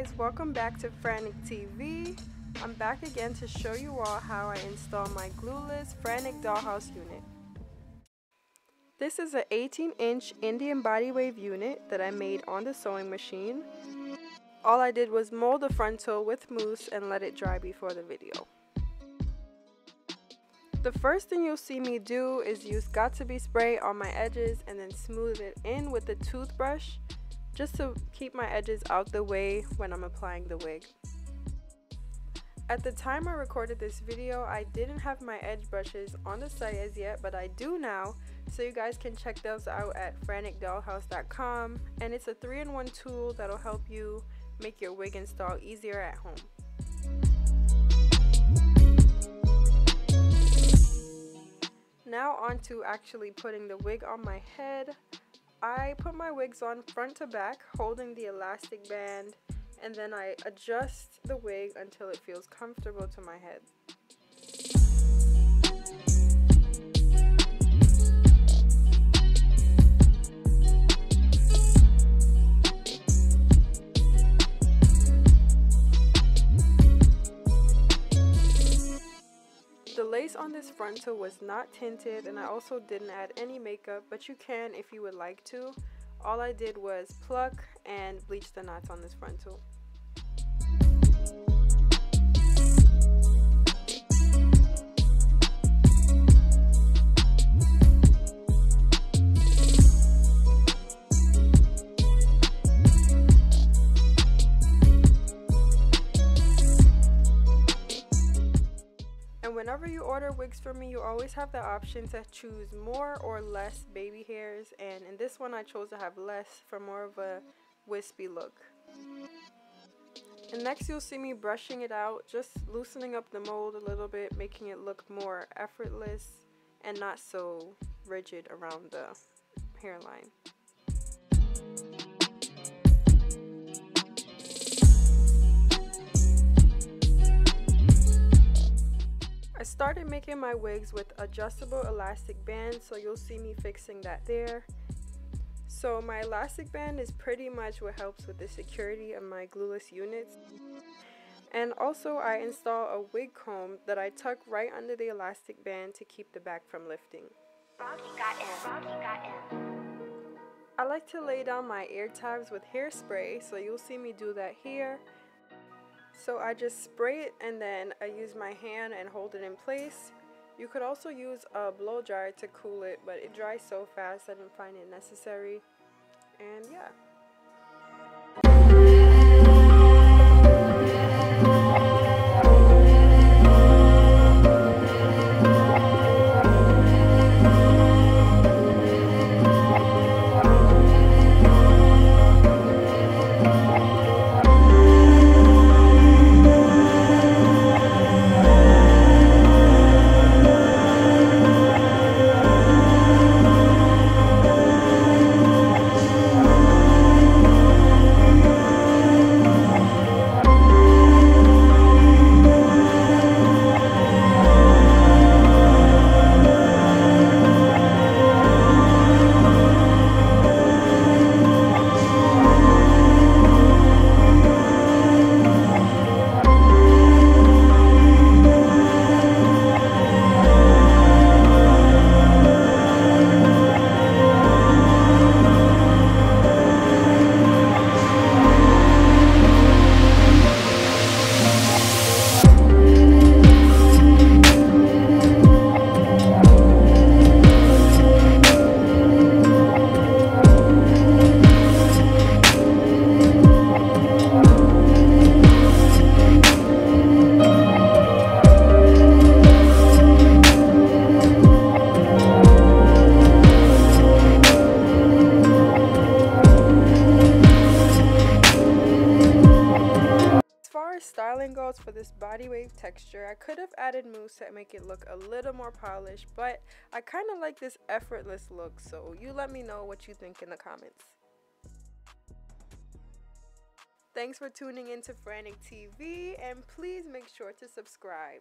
guys, welcome back to Frannic TV. I'm back again to show you all how I install my glueless Frannic Dollhouse unit. This is an 18-inch Indian body wave unit that I made on the sewing machine. All I did was mold the frontal with mousse and let it dry before the video. The first thing you'll see me do is use Got2b spray on my edges and then smooth it in with the toothbrush, just to keep my edges out the way when I'm applying the wig. At the time I recorded this video, I didn't have my edge brushes on the site as yet, but I do now, so you guys can check those out at FrannicDollhouse.com, and it's a 3-in-1 tool that'll help you make your wig install easier at home. Now on to actually putting the wig on my head. I put my wigs on front to back, holding the elastic band, and then I adjust the wig until it feels comfortable to my head. The lace on this frontal was not tinted, and I also didn't add any makeup, but you can if you would like to. All I did was pluck and bleach the knots on this frontal. Whenever you order wigs from me, you always have the option to choose more or less baby hairs, and in this one I chose to have less for more of a wispy look. And next you'll see me brushing it out, just loosening up the mold a little bit, making it look more effortless and not so rigid around the hairline. I started making my wigs with adjustable elastic bands, so you'll see me fixing that there. So my elastic band is pretty much what helps with the security of my glueless units. And also I install a wig comb that I tuck right under the elastic band to keep the back from lifting. I like to lay down my ear tabs with hairspray, so you'll see me do that here. So I just spray it and then I use my hand and hold it in place. You could also use a blow dryer to cool it, but it dries so fast I didn't find it necessary. And yeah. Styling goes for this body wave texture, I could have added mousse to make it look a little more polished, but I kind of like this effortless look, so you let me know what you think in the comments. Thanks for tuning in to Frannic TV, and please make sure to subscribe.